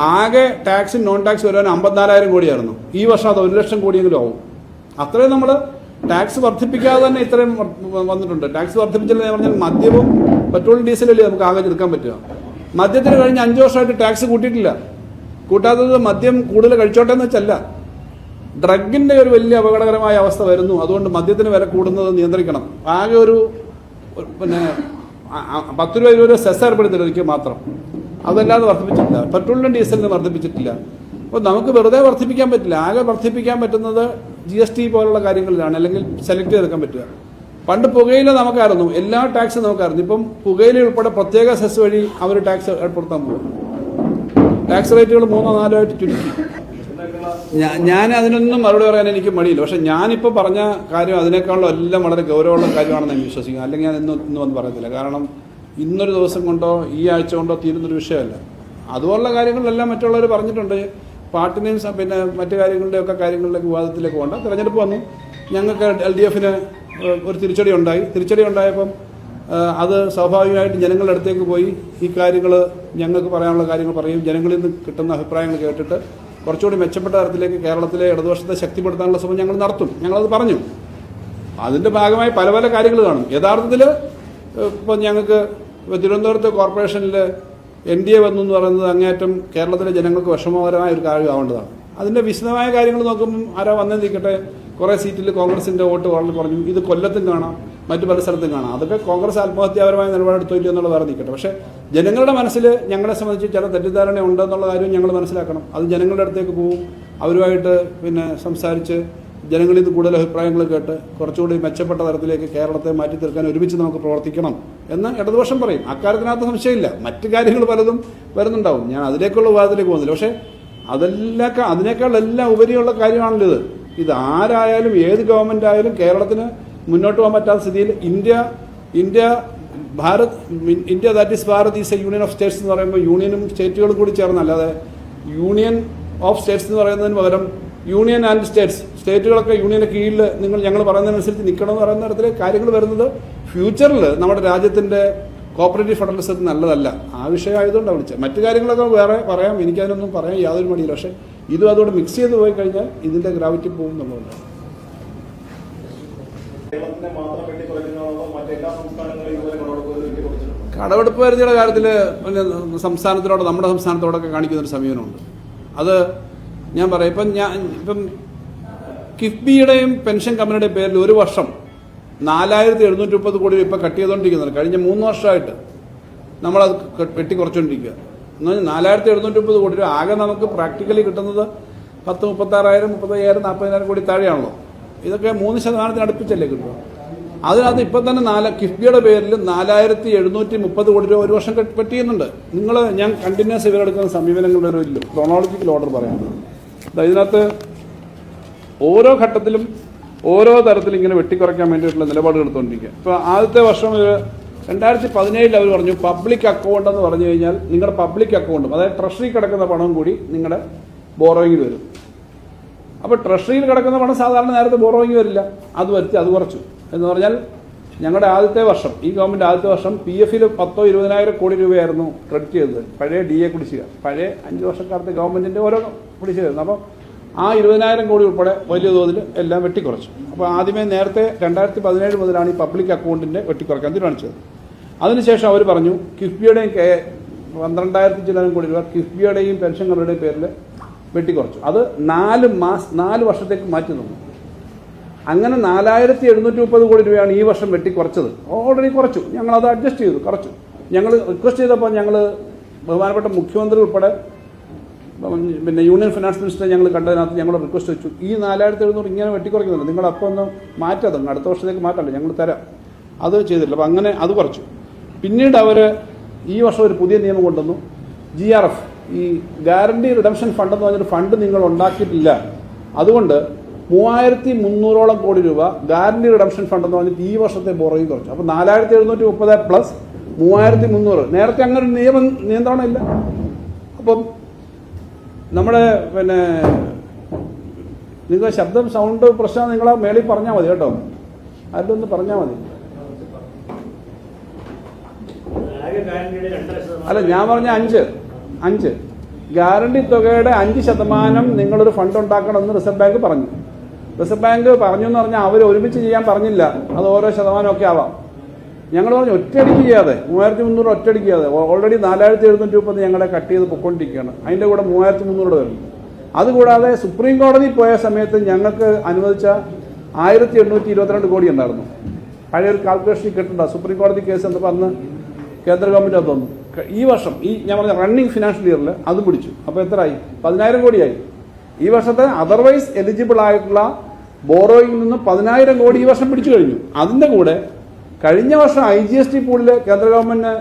A: ആകെ ടാക്സും നോൺ ടാക്സ് വരുവാൻ 54,000 കോടിയായിരുന്നു. ഈ വർഷം അത് 1 ലക്ഷം കോടിയെങ്കിലും ആവും. അത്രയും നമ്മൾ ടാക്സ് വർദ്ധിപ്പിക്കാതെ തന്നെ ഇത്രയും വന്നിട്ടുണ്ട്. ടാക്സ് വർദ്ധിപ്പിച്ചില്ല എന്ന് പറഞ്ഞാൽ മദ്യവും പെട്രോളും ഡീസലല്ലേ നമുക്ക് ആകെ എടുക്കാൻ പറ്റുക. മദ്യത്തിന് കഴിഞ്ഞ 5 വർഷമായിട്ട് ടാക്സ് കൂട്ടിയിട്ടില്ല. കൂട്ടാത്തത് മദ്യം കൂടുതൽ കഴിച്ചോട്ടെ എന്ന് വെച്ചല്ല, ഡ്രഗിൻ്റെ ഒരു വലിയ അപകടകരമായ അവസ്ഥ വരുന്നു. അതുകൊണ്ട് മദ്യത്തിന് വില കൂടുന്നത് നിയന്ത്രിക്കണം. ആകെ ഒരു 10 രൂപ 20 രൂപ സെസ് ഏർപ്പെടുത്തിയിരിക്കുക മാത്രം, അതല്ലാതെ വർദ്ധിപ്പിച്ചിട്ടില്ല. പെട്രോളിനും ഡീസലിനും വർദ്ധിപ്പിച്ചിട്ടില്ല. അപ്പോൾ നമുക്ക് വെറുതെ വർദ്ധിപ്പിക്കാൻ പറ്റില്ല. ആകെ വർദ്ധിപ്പിക്കാൻ പറ്റുന്നത് GST പോലുള്ള കാര്യങ്ങളിലാണ്, അല്ലെങ്കിൽ സെലക്ട് ചെയ്തെടുക്കാൻ പറ്റുക. പണ്ട് പുകയില നമുക്കായിരുന്നു, എല്ലാ ടാക്സും നമുക്കായിരുന്നു. ഇപ്പം പുകയില ഉൾപ്പെടെ പ്രത്യേക സെസ് വഴി അവർ ടാക്സ് ഏർപ്പെടുത്താൻ പോകും. ടാക്സ് റേറ്റുകൾ 3-4 ആയിട്ട് ചുരുക്കി. ഞാൻ അതിനൊന്നും മറുപടി പറയാൻ എനിക്ക് മടിയില്ല. പക്ഷെ ഞാനിപ്പോൾ പറഞ്ഞ കാര്യം അതിനേക്കാളും എല്ലാം വളരെ ഗൗരവമുള്ള കാര്യമാണെന്ന് ഞാൻ വിശ്വസിക്കുന്നു. അല്ലെങ്കിൽ ഞാൻ ഇന്ന് വന്ന് പറയത്തില്ല. കാരണം ഇന്നൊരു ദിവസം കൊണ്ടോ ഈ ആഴ്ച കൊണ്ടോ തീരുന്നൊരു വിഷയമല്ല. അതുപോലുള്ള കാര്യങ്ങളിലെല്ലാം മറ്റുള്ളവർ പറഞ്ഞിട്ടുണ്ട്. പാട്ടിനെയും പിന്നെ മറ്റു കാര്യങ്ങളുടെയൊക്കെ കാര്യങ്ങളിലേക്ക് വിവാദത്തിലേക്ക് പോകണ്ട. തിരഞ്ഞെടുപ്പ് വന്നു, ഞങ്ങൾക്ക് LDFന് ഒരു തിരിച്ചടി ഉണ്ടായപ്പം അത് സ്വാഭാവികമായിട്ട് ജനങ്ങളുടെ അടുത്തേക്ക് പോയി ഈ കാര്യങ്ങൾ ഞങ്ങൾക്ക് പറയാനുള്ള കാര്യങ്ങൾ പറയും. ജനങ്ങളിൽ നിന്ന് കിട്ടുന്ന അഭിപ്രായങ്ങൾ കേട്ടിട്ട് കുറച്ചുകൂടി മെച്ചപ്പെട്ട തരത്തിലേക്ക് കേരളത്തിലെ ഇടതുപക്ഷത്തെ ശക്തിപ്പെടുത്താനുള്ള ശ്രമം ഞങ്ങൾ നടത്തും. ഞങ്ങളത് പറഞ്ഞു. അതിൻ്റെ ഭാഗമായി പല പല കാര്യങ്ങൾ കാണും. യഥാർത്ഥത്തിൽ ഇപ്പം ഞങ്ങൾക്ക് തിരുവനന്തപുരത്ത് കോർപ്പറേഷനിൽ NDA വന്നു എന്ന് പറയുന്നത് അങ്ങേയറ്റം കേരളത്തിലെ ജനങ്ങൾക്ക് വിഷമകരമായ ഒരു കാര്യമാവേണ്ടതാണ്. അതിൻ്റെ വിശദമായ കാര്യങ്ങൾ നോക്കുമ്പം ആരാ വന്നേ നിൽക്കട്ടെ, കുറേ സീറ്റിൽ കോൺഗ്രസിൻ്റെ വോട്ട് വളരെ കുറഞ്ഞു. ഇത് കൊല്ലത്തും കാണാം, മറ്റു പല സ്ഥലത്തും കാണാം. അതൊക്കെ കോൺഗ്രസ് ആത്മഹത്യാപരമായ നിലപാടെടുത്തില്ല എന്നുള്ള വേറെ നിൽക്കട്ടെ. പക്ഷേ ജനങ്ങളുടെ മനസ്സിൽ ഞങ്ങളെ സംബന്ധിച്ച് ചില തെറ്റിദ്ധാരണ ഉണ്ടെന്നുള്ള കാര്യം ഞങ്ങൾ മനസ്സിലാക്കണം. അത് ജനങ്ങളുടെ അടുത്തേക്ക് പോവും, അവരുമായിട്ട് പിന്നെ സംസാരിച്ച് ജനങ്ങളിൽ നിന്ന് കൂടുതൽ അഭിപ്രായങ്ങൾ കേട്ട് കുറച്ചുകൂടി മെച്ചപ്പെട്ട തരത്തിലേക്ക് കേരളത്തെ മാറ്റി തീർക്കാൻ ഒരുമിച്ച് നമുക്ക് പ്രവർത്തിക്കണം എന്ന് ഇടതുപക്ഷം പറയും. അക്കാര്യത്തിനകത്ത് സംശയമില്ല. മറ്റു കാര്യങ്ങൾ പലതും വരുന്നുണ്ടാവും. ഞാൻ അതിലേക്കുള്ള വിവാദത്തിലേക്ക് പോകുന്നില്ല. പക്ഷേ അതിനേക്കാളെല്ലാം ഉപരിയുള്ള കാര്യമാണല്ലോ ഇത്. ആരായാലും ഏത് ഗവൺമെൻറ് ആയാലും കേരളത്തിന് മുന്നോട്ട് പോകാൻ പറ്റാത്ത സ്ഥിതിയിൽ India that is Bharat is A union of States എന്ന് പറയുമ്പോൾ യൂണിയനും സ്റ്റേറ്റുകളും കൂടി ചേർന്നല്ലാതെ യൂണിയൻ ഓഫ് സ്റ്റേറ്റ്സ് എന്ന് പറയുന്നതിന് പകരം യൂണിയൻ ആൻഡ് സ്റ്റേറ്റുകളൊക്കെ യൂണിയൻ്റെ കീഴിൽ ഞങ്ങൾ പറയുന്നതിനനുസരിച്ച് നിൽക്കണം എന്ന് പറയുന്ന തരത്തിൽ കാര്യങ്ങൾ വരുന്നത് ഫ്യൂച്ചറിൽ നമ്മുടെ രാജ്യത്തിൻ്റെ കോപ്പറേറ്റീവ് ഫെഡറലിസത്തിന് നല്ലതല്ല. ആ വിഷയമായതുകൊണ്ടാണ് വിളിച്ചത്. മറ്റു കാര്യങ്ങളൊക്കെ വേറെ പറയാം, എനിക്കതിനൊന്നും പറയാൻ യാതൊരു മടിയില്ല. പക്ഷേ ഇതും അതോടെ മിക്സ് ചെയ്ത് പോയി കഴിഞ്ഞാൽ ഇതിൻ്റെ ഗ്രാവിറ്റി പോകും എന്നുള്ളതാണ്. കടമെടുപ്പ് പരിധിയുടെ കാര്യത്തിൽ പിന്നെ നമ്മുടെ സംസ്ഥാനത്തോടൊക്കെ കാണിക്കുന്നൊരു സമീപനമുണ്ട്. അത് ഞാൻ പറയാം. ഇപ്പം കിഫ്ബിയുടെയും പെൻഷൻ കമ്പനിയുടെയും പേരിൽ ഒരു വർഷം 4,730 കോടി ഇപ്പം കട്ട് ചെയ്തുകൊണ്ടിരിക്കുന്നുണ്ട്. കഴിഞ്ഞ 3 വർഷമായിട്ട് നമ്മളത് വെട്ടിക്കുറച്ചുകൊണ്ടിരിക്കുക. എന്ന് പറഞ്ഞാൽ 4,730 കോടി രൂപ ആകെ നമുക്ക് പ്രാക്ടിക്കലി കിട്ടുന്നത് 10, 36,000, 35,000, 40,000 കോടി താഴെയാണല്ലോ. ഇതൊക്കെ 3% അടുപ്പിച്ചല്ലേ കിട്ടുക. അതിനകത്ത് ഇപ്പം തന്നെ കിഫ്ബിയുടെ പേരിൽ 4,730 കോടി രൂപ ഒരു വർഷം കട്ട് ചെയ്യുന്നുണ്ട്. ഞാൻ കണ്ടിന്യൂസ് ഇവരെടുക്കുന്ന സമീപനങ്ങളുടെ ഒരു ക്രോണോളജിക്കൽ ഓർഡർ പറയാനുണ്ട്. ഇതിനകത്ത് ഓരോ ഘട്ടത്തിലും ഓരോ തരത്തിൽ ഇങ്ങനെ വെട്ടിക്കുറയ്ക്കാൻ വേണ്ടിയിട്ടുള്ള നിലപാടുകൾ എടുത്തുകൊണ്ടിരിക്കുക. ഇപ്പോൾ ആദ്യത്തെ വർഷം 2017 അവർ പറഞ്ഞു പബ്ലിക് അക്കൗണ്ട് എന്ന് പറഞ്ഞു കഴിഞ്ഞാൽ നിങ്ങളുടെ പബ്ലിക് അക്കൗണ്ടും അതായത് ട്രഷറി കിടക്കുന്ന പണവും കൂടി നിങ്ങളുടെ ബോറോയിങ്ങിൽ വരും. അപ്പോൾ ട്രഷറിയിൽ കിടക്കുന്ന പണം സാധാരണ നേരത്തെ ബോറോയിങ് വരില്ല, അത് കുറച്ചു എന്ന് പറഞ്ഞാൽ ഞങ്ങളുടെ ആദ്യത്തെ വർഷം ഈ ഗവൺമെൻറ് ആദ്യത്തെ വർഷം PF-ൽ 10-20,000 കോടി രൂപയായിരുന്നു ക്രെഡിറ്റ് ചെയ്തത്. പഴയ DA കുടിശ്ശിക, പഴയ 5 വർഷക്കാലത്തെ ഗവൺമെൻറ്റിൻ്റെ ഓരോ കുടിശ്ശികയായിരുന്നു. അപ്പോൾ ആ 20,000 കോടി ഉൾപ്പെടെ വലിയ തോതിൽ എല്ലാം വെട്ടിക്കുറച്ചു. അപ്പോൾ ആദ്യമേ നേരത്തെ 2017 മുതലാണ് ഈ പബ്ലിക് അക്കൗണ്ടിൻ്റെ വെട്ടിക്കുറയ്ക്കാൻ തീരുമാനിച്ചത്. അതിനുശേഷം അവർ പറഞ്ഞു കിഫ്ബിയുടെയും 12,000 ചിലവും കോടി രൂപ കിഫ്ബിയുടെയും പെൻഷൻ കമ്പനിയുടെയും പേരിൽ വെട്ടിക്കുറച്ചു. അത് 4 വർഷത്തേക്ക് മാറ്റി തന്നു. അങ്ങനെ 4,730 കോടി രൂപയാണ് ഈ വർഷം വെട്ടിക്കുറച്ചത്. ഓൾറെഡി കുറച്ചു, ഞങ്ങളത് അഡ്ജസ്റ്റ് ചെയ്തു, കുറച്ചു. ഞങ്ങൾ റിക്വസ്റ്റ് ചെയ്തപ്പോൾ ഞങ്ങൾ ബഹുമാനപ്പെട്ട മുഖ്യമന്ത്രി ഉൾപ്പെടെ പിന്നെ യൂണിയൻ ഫിനാൻസ് മിനിസ്റ്ററെ ഞങ്ങൾ കണ്ടതിനകത്ത് ഞങ്ങൾ റിക്വസ്റ്റ് വെച്ചു, ഈ 4,700 ഇങ്ങനെ വെട്ടിക്കുറയ്ക്കുന്നുണ്ട്, നിങ്ങൾ അപ്പോൾ ഒന്ന് മാറ്റാതെ അടുത്ത വർഷത്തേക്ക് മാറ്റല്ലേ, ഞങ്ങൾ തരാം. അത് ചെയ്തില്ല. അപ്പോൾ അങ്ങനെ അത് കുറച്ചു. പിന്നീട് അവർ ഈ വർഷം ഒരു പുതിയ നിയമം കൊണ്ടുവന്നു. GRF, ഈ ഗ്യാരണ്ടി റിഡംഷൻ ഫണ്ട് എന്ന് പറഞ്ഞൊരു ഫണ്ട് നിങ്ങൾ ഉണ്ടാക്കിയിട്ടില്ല, അതുകൊണ്ട് 3,300 കോടി രൂപ ഗ്യാരണ്ടി റിഡംഷൻ ഫണ്ട് എന്ന് പറഞ്ഞിട്ട് ഈ വർഷത്തെ ബോറോയിങ് കുറച്ചു. അപ്പോൾ 4,730 പ്ലസ് 3,300. നേരത്തെ അങ്ങനെ ഒരു നിയന്ത്രണം ഇല്ല. അപ്പം നമ്മുടെ പിന്നെ നിങ്ങൾ ശബ്ദം സൗണ്ട് പ്രശ്നം നിങ്ങളെ മേളിൽ പറഞ്ഞാൽ മതി കേട്ടോ, ആരുടെ ഒന്ന് പറഞ്ഞാൽ മതി. അല്ല ഞാൻ പറഞ്ഞ 5 ഗ്യാരണ്ടി തുകയുടെ 5% നിങ്ങളൊരു ഫണ്ട് ഉണ്ടാക്കണമെന്ന് റിസർവ് ബാങ്ക് പറഞ്ഞു. റിസർവ് ബാങ്ക് പറഞ്ഞു എന്ന് പറഞ്ഞാൽ അവർ ഒരുമിച്ച് ചെയ്യാൻ പറഞ്ഞില്ല, അത് ഓരോ ശതമാനമൊക്കെ ആവാം. ഞങ്ങൾ പറഞ്ഞു ഒറ്റയടിക്ക് ചെയ്യാതെ 3300 ഒറ്റയടിക്ക് ചെയ്യാതെ, ഓൾറെഡി 4730 ഞങ്ങളെ കട്ട് ചെയ്ത് പൊയ്ക്കൊണ്ടിരിക്കുകയാണ്. അതിൻ്റെ കൂടെ 3300 വരുന്നു. അതുകൂടാതെ സുപ്രീം കോടതി പോയ സമയത്ത് ഞങ്ങൾക്ക് അനുവദിച്ച 1822 കോടി ഉണ്ടായിരുന്നു. പഴയൊരു കാൽക്കുലേഷൻ കിട്ടണ്ട. സുപ്രീം കോടതി കേസ് എന്നപ്പോൾ അന്ന് കേന്ദ്ര ഗവൺമെൻറ് അത് തന്നു. ഈ വർഷം ഞാൻ പറഞ്ഞ റണ്ണിങ് ഫിനാൻഷ്യൽ ഇയറിൽ അതും പിടിച്ചു. അപ്പോൾ എത്രയായി? 10,000 കോടിയായി. ഈ വർഷത്തെ അതർവൈസ് എലിജിബിൾ ആയിട്ടുള്ള ബോറോയിൽ നിന്ന് 10,000 കോടി ഈ വർഷം പിടിച്ചു കഴിഞ്ഞു. അതിൻ്റെ കൂടെ കഴിഞ്ഞ വർഷം IGST പൂളിൽ കേന്ദ്ര ഗവൺമെൻറ്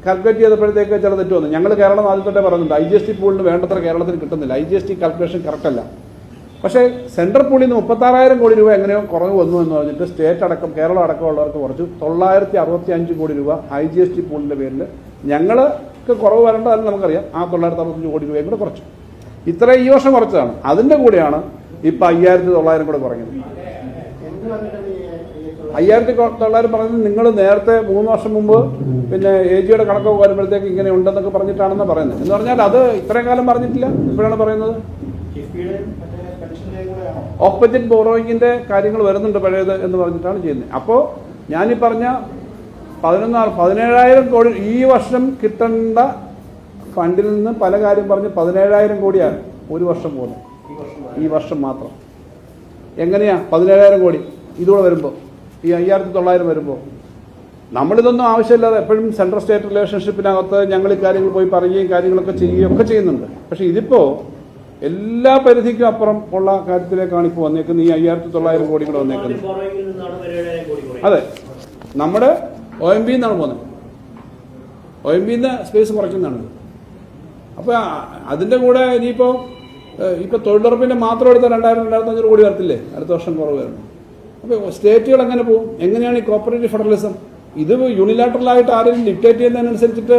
A: കാൽക്കുലേറ്റ് ചെയ്തപ്പോഴത്തേക്ക് ചില തെറ്റ് വന്നു. ഞങ്ങൾ കേരളം ആദ്യത്തെ പറയുന്നുണ്ട് IGST പൂളിന് വേണ്ടത്ര കേരളത്തിന് കിട്ടുന്നില്ല, IGST കാൽക്കുലേഷൻ കറക്റ്റ് അല്ല. പക്ഷേ സെൻട്രൽ പൂളിൽ നിന്ന് 36,000 കോടി രൂപ എങ്ങനെയോ കുറവ് വന്നു എന്ന് പറഞ്ഞിട്ട് സ്റ്റേറ്റ് അടക്കം കേരളം അടക്കമുള്ളവർക്ക് കുറച്ചു 965 കോടി രൂപ IGST പൂളിൻ്റെ പേരിൽ ഞങ്ങൾക്ക് കുറവ് വരേണ്ടതെന്ന് നമുക്കറിയാം. ആ 965 കോടി രൂപയും കൂടെ കുറച്ചു. ഇത്രയും ഈ വർഷം കുറച്ചതാണ്. അതിൻ്റെ കൂടെയാണ് ഇപ്പം 5,900 കൂടെ കുറഞ്ഞത്. 5,900 പറഞ്ഞത് നിങ്ങൾ നേരത്തെ 3 വർഷം മുമ്പ് പിന്നെ AGയുടെ കണക്കൊക്കെ വരുമ്പോഴത്തേക്ക് ഇങ്ങനെ ഉണ്ടെന്നൊക്കെ പറഞ്ഞിട്ടാണെന്ന് പറയുന്നത്. എന്ന് പറഞ്ഞാൽ അത് ഇത്രയും കാലം പറഞ്ഞിട്ടില്ല, ഇപ്പോഴാണ് പറയുന്നത്. ഓഫ് ബഡ്ജറ്റ് ബോറോയിങ്ങിൻ്റെ കാര്യങ്ങൾ വരുന്നുണ്ട് പഴയത് എന്ന് പറഞ്ഞിട്ടാണ് ചെയ്യുന്നത്. അപ്പോൾ ഞാനീ പറഞ്ഞ 17,000 കോടി ഈ വർഷം കിട്ടേണ്ട ഫണ്ടിൽ നിന്ന് പല കാര്യം പറഞ്ഞ് 17,000 കോടിയാണ് ഒരു വർഷം പോകുന്നത്. ഈ വർഷം മാത്രം എങ്ങനെയാ 17,000 കോടി ഇതുകൂടെ വരുമ്പോൾ, ഈ 5,900 വരുമ്പോൾ നമ്മളിതൊന്നും ആവശ്യമില്ലാതെ എപ്പോഴും സെൻട്രൽ സ്റ്റേറ്റ് റിലേഷൻഷിപ്പിനകത്ത് ഞങ്ങൾ ഈ കാര്യങ്ങൾ പോയി പറയുകയും കാര്യങ്ങളൊക്കെ ചെയ്യുകയും ഒക്കെ ചെയ്യുന്നുണ്ട്. പക്ഷേ ഇതിപ്പോൾ എല്ലാ പരിധിക്കും അപ്പുറം ഉള്ള കാര്യത്തിലേക്കാണ് ഇപ്പോൾ വന്നേക്കുന്നത്. ഈ 5,900 കോടി കൂടെ വന്നേക്കുന്നത്. അതെ, നമ്മുടെ OMB എന്നാണ് പോകുന്നത്. OMB സ്പേസ് കുറയ്ക്കുന്നതാണ്. അപ്പോൾ അതിൻ്റെ കൂടെ ഇനിയിപ്പോൾ തൊഴിലുറപ്പിൻ്റെ മാത്രം എടുത്ത 2,000-2,500 കോടി വരത്തില്ലേ അടുത്ത വർഷം കുറവ് വരണം. അപ്പോൾ സ്റ്റേറ്റുകൾ എങ്ങനെ പോകും? എങ്ങനെയാണ് ഈ കോപ്പറേറ്റീവ് ഫെഡറലിസം? ഇത് യൂണിലാറ്ററലായിട്ട് ആരെങ്കിലും ഡിക്റ്റേറ്റ് ചെയ്യുന്നതിനനുസരിച്ചിട്ട്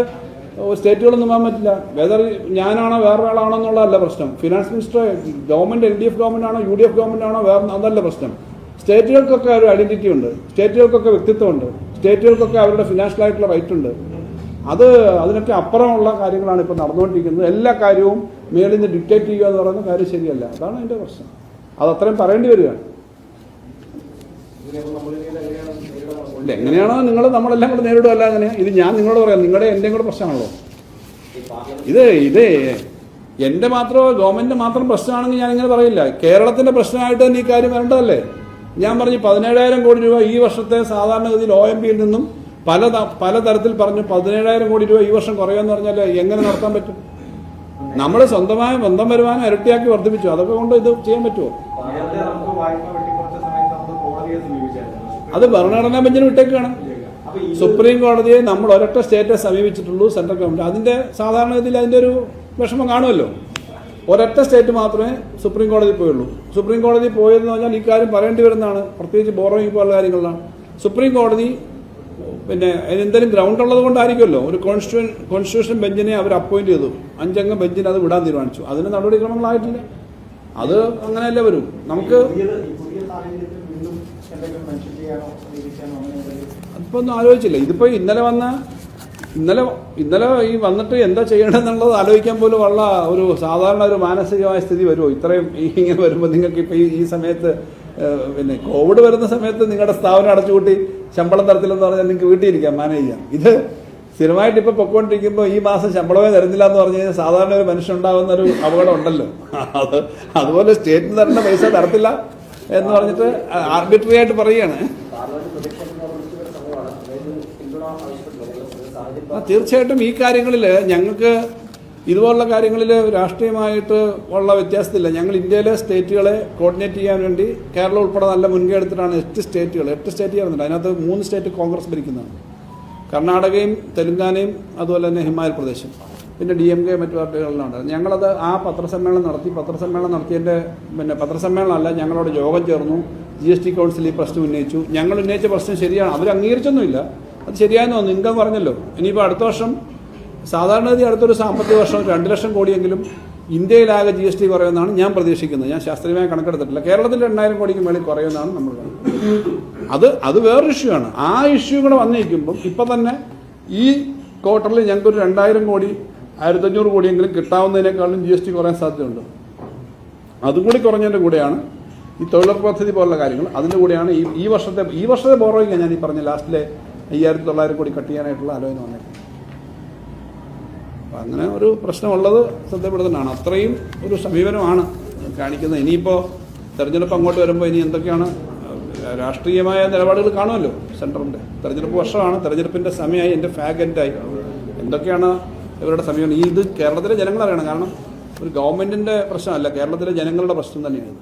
A: സ്റ്റേറ്റുകളൊന്നും പോകാൻ പറ്റില്ല. വെതർ ഞാനാണോ വേറൊരാളാണോ എന്നുള്ളതല്ല പ്രശ്നം. Finance minister government LDF government ആണോ UDF ഗവൺമെൻറ് ആണോ വേറെ അതല്ല പ്രശ്നം. സ്റ്റേറ്റുകൾക്കൊക്കെ ഒരു ഐഡൻറ്റിറ്റി ഉണ്ട്, സ്റ്റേറ്റുകൾക്കൊക്കെ വ്യക്തിത്വമുണ്ട്, സ്റ്റേറ്റുകൾക്കൊക്കെ അവരുടെ ഫിനാൻഷ്യൽ ആയിട്ടുള്ള റൈറ്റ് ഉണ്ട്. അതിനൊക്കെ അപ്പുറമുള്ള കാര്യങ്ങളാണ് ഇപ്പോൾ നടന്നുകൊണ്ടിരിക്കുന്നത്. എല്ലാ കാര്യവും മേളിൽ നിന്ന് ഡിക്റ്റേറ്റ് ചെയ്യുക എന്ന് പറയുന്ന കാര്യം ശരിയല്ല. അതാണ് അതിൻ്റെ പ്രശ്നം. അത് അത്രയും പറയേണ്ടി വരികയാണ്. എങ്ങനെയാണോ നമ്മളെല്ലാം കൂടെ നേരിടുമല്ല അങ്ങനെയാണ്. ഇത് ഞാൻ നിങ്ങളോട് പറയാം, എൻ്റെയും കൂടെ പ്രശ്നമാണല്ലോ ഇത് എൻ്റെ മാത്രമോ ഗവൺമെൻറ് മാത്രം പ്രശ്നമാണെങ്കിൽ ഞാനിങ്ങനെ പറയില്ല. കേരളത്തിൻ്റെ പ്രശ്നമായിട്ട് തന്നെ ഈ കാര്യം വരേണ്ടതല്ലേ? ഞാൻ പറഞ്ഞു 17,000 കോടി രൂപ ഈ വർഷത്തെ സാധാരണഗതിയിൽ OMBയിൽ നിന്നും പലതരത്തിൽ പറഞ്ഞു 17,000 കോടി രൂപ ഈ വർഷം കുറയുമെന്ന് പറഞ്ഞാൽ എങ്ങനെ നടത്താൻ പറ്റും? നമ്മൾ സ്വന്തമായ ബന്ധം വരുമാനം ഇരട്ടിയാക്കി വർദ്ധിപ്പിച്ചു. അതൊക്കെ കൊണ്ട് ഇത് ചെയ്യാൻ പറ്റുമോ? അത് ഭരണഘടനാ ബെഞ്ചിന് വിട്ടേക്കാണ്. സുപ്രീം കോടതിയെ നമ്മൾ ഒരൊറ്റ സ്റ്റേറ്റെ സമീപിച്ചിട്ടുള്ളൂ, സെൻട്രൽ ഗവൺമെന്റ്. അതിന്റെ സാധാരണഗതിയിൽ അതിന്റെ ഒരു വിഷമം കാണുമല്ലോ. ഒരൊറ്റ സ്റ്റേറ്റ് മാത്രമേ സുപ്രീം കോടതി പോയുള്ളൂ. സുപ്രീം കോടതി പോയതെന്ന് പറഞ്ഞാൽ ഈ കാര്യം പറയേണ്ടി വരുന്നതാണ്, പ്രത്യേകിച്ച് ബോറോയിങ് പോലുള്ള കാര്യങ്ങളിലാണ്. സുപ്രീം കോടതി പിന്നെ എന്തെങ്കിലും ഗ്രൗണ്ട് ഉള്ളത് കൊണ്ടായിരിക്കുമല്ലോ ഒരു കോൺസ്റ്റിറ്റ്യൂഷൻ ബെഞ്ചിനെ അവർ അപ്പോയിന്റ് ചെയ്തു. 5 അംഗ ബെഞ്ചിനെ അത് വിടാൻ തീരുമാനിച്ചു. അതിന് നടപടിക്രമങ്ങളായിട്ടില്ല. അത് അങ്ങനെയല്ലേ വരും. നമുക്ക് അതിപ്പോൾ ഒന്നും ആലോചിച്ചില്ല. ഇതിപ്പോൾ ഇന്നലെ ഈ വന്നിട്ട് എന്താ ചെയ്യണമെന്നുള്ളത് ആലോചിക്കാൻ പോലും ഉള്ള ഒരു സാധാരണ ഒരു മാനസികമായ സ്ഥിതി വരുമോ? ഇത്രയും ഇങ്ങനെ വരുമ്പോൾ നിങ്ങൾക്ക് ഇപ്പോൾ ഈ സമയത്ത് പിന്നെ കോവിഡ് വരുന്ന സമയത്ത് നിങ്ങളുടെ സ്ഥാപനം അടച്ചുകൂട്ടി ശമ്പളം തരത്തില്ലെന്ന് പറഞ്ഞാൽ നിങ്ങൾക്ക് വീട്ടിലിരിക്കാം, മാനേജ് ചെയ്യാം. ഇത് സ്ഥിരമായിട്ട് ഇപ്പോൾ പൊക്കോണ്ടിരിക്കുമ്പോൾ ഈ മാസം ശമ്പളമേ തരുന്നില്ല എന്ന് പറഞ്ഞു കഴിഞ്ഞാൽ സാധാരണ ഒരു മനുഷ്യനുണ്ടാകുന്ന ഒരു അപകടം ഉണ്ടല്ലോ. അതുപോലെ സ്റ്റേറ്റിന് തരേണ്ട പൈസ തരത്തില്ല എന്ന് പറഞ്ഞിട്ട് ആർബിട്രറി ആയിട്ട് പറയുകയാണ്. തീർച്ചയായിട്ടും ഈ കാര്യങ്ങളിൽ ഞങ്ങൾക്ക് ഇതുപോലുള്ള കാര്യങ്ങളിൽ രാഷ്ട്രീയമായിട്ട് ഉള്ള വ്യത്യാസത്തില്ല. ഞങ്ങൾ ഇന്ത്യയിലെ സ്റ്റേറ്റുകളെ കോർഡിനേറ്റ് ചെയ്യാൻ വേണ്ടി കേരളം ഉൾപ്പെടെ നല്ല മുൻകൈ എടുത്തിട്ടാണ് 8 സ്റ്റേറ്റ് ചേർന്നിട്ടുണ്ട്. അതിനകത്ത് 3 സ്റ്റേറ്റ് കോൺഗ്രസ് ഭരിക്കുന്നതാണ്. കർണാടകയും തെലുങ്കാനയും അതുപോലെ തന്നെ ഹിമാചൽ പ്രദേശും, പിന്നെ DMK മറ്റു പാർട്ടികളിലാണ്. ഞങ്ങളത് ആ പത്രസമ്മേളനം നടത്തിയതിൻ്റെ പത്രസമ്മേളനമല്ല, ഞങ്ങളോട് യോഗം ചേർന്നു. GST കൗൺസിൽ ഈ പ്രശ്നം ഉന്നയിച്ചു. ഞങ്ങൾ ഉന്നയിച്ച പ്രശ്നം ശരിയാണ്, അവർ അംഗീകരിച്ചൊന്നുമില്ല, അത് ശരിയായെന്ന് തോന്നുന്നു. ഇൻകം പറഞ്ഞല്ലോ. ഇനിയിപ്പോൾ അടുത്ത വർഷം സാധാരണഗതി അടുത്തൊരു സാമ്പത്തിക വർഷം 2 ലക്ഷം കോടിയെങ്കിലും ഇന്ത്യയിലാകെ GST കുറയുമെന്നാണ് ഞാൻ പ്രതീക്ഷിക്കുന്നത്. ഞാൻ ശാസ്ത്രീയമായി കണക്കെടുത്തിട്ടില്ല. കേരളത്തിൽ 2,000 കോടിക്ക് മേളിൽ കുറയുമെന്നാണ് നമ്മൾ കാണുന്നത്. അത് വേറൊരു ഇഷ്യൂ ആണ്. ആ ഇഷ്യൂ കൂടെ വന്നിരിക്കുമ്പം ഇപ്പം തന്നെ ഈ ക്വാർട്ടറിൽ ഞങ്ങൾക്കൊരു 2,000 കോടി 1500 കോടിയെങ്കിലും കിട്ടാവുന്നതിനേക്കാളും GST കുറയാൻ സാധ്യതയുണ്ട്. അതുകൂടി കുറഞ്ഞതിൻ്റെ കൂടെയാണ് ഈ തൊഴിലുറപ്പ് പദ്ധതി പോലുള്ള കാര്യങ്ങൾ. അതിൻ്റെ കൂടെയാണ് ഈ വർഷത്തെ ബോറോയിങ് ഞാൻ ഈ പറഞ്ഞ ലാസ്റ്റിലെ 5900 കോടി കട്ട് ചെയ്യാനായിട്ടുള്ള ആലോചന വന്നേക്കുന്നത്. അപ്പം അങ്ങനെ ഒരു പ്രശ്നമുള്ളത് ശ്രദ്ധപ്പെടുത്തുന്നതാണ്. അത്രയും ഒരു സമീപനമാണ് കാണിക്കുന്നത്. ഇനിയിപ്പോൾ തെരഞ്ഞെടുപ്പ് അങ്ങോട്ട് വരുമ്പോൾ ഇനി എന്തൊക്കെയാണ് രാഷ്ട്രീയമായ നിലപാടുകൾ കാണുമല്ലോ. സെൻട്രലിൻ്റെ തെരഞ്ഞെടുപ്പ് വർഷമാണ്, തെരഞ്ഞെടുപ്പിൻ്റെ സമയമായി, എൻ്റെ ഫാഗ് എൻഡായി. എന്തൊക്കെയാണ് ഇവരുടെ സമീപനം? ഇത് കേരളത്തിലെ ജനങ്ങൾ അറിയണം. കാരണം ഒരു ഗവൺമെൻറ്റിൻ്റെ പ്രശ്നമല്ല, കേരളത്തിലെ ജനങ്ങളുടെ പ്രശ്നം തന്നെയാണ്.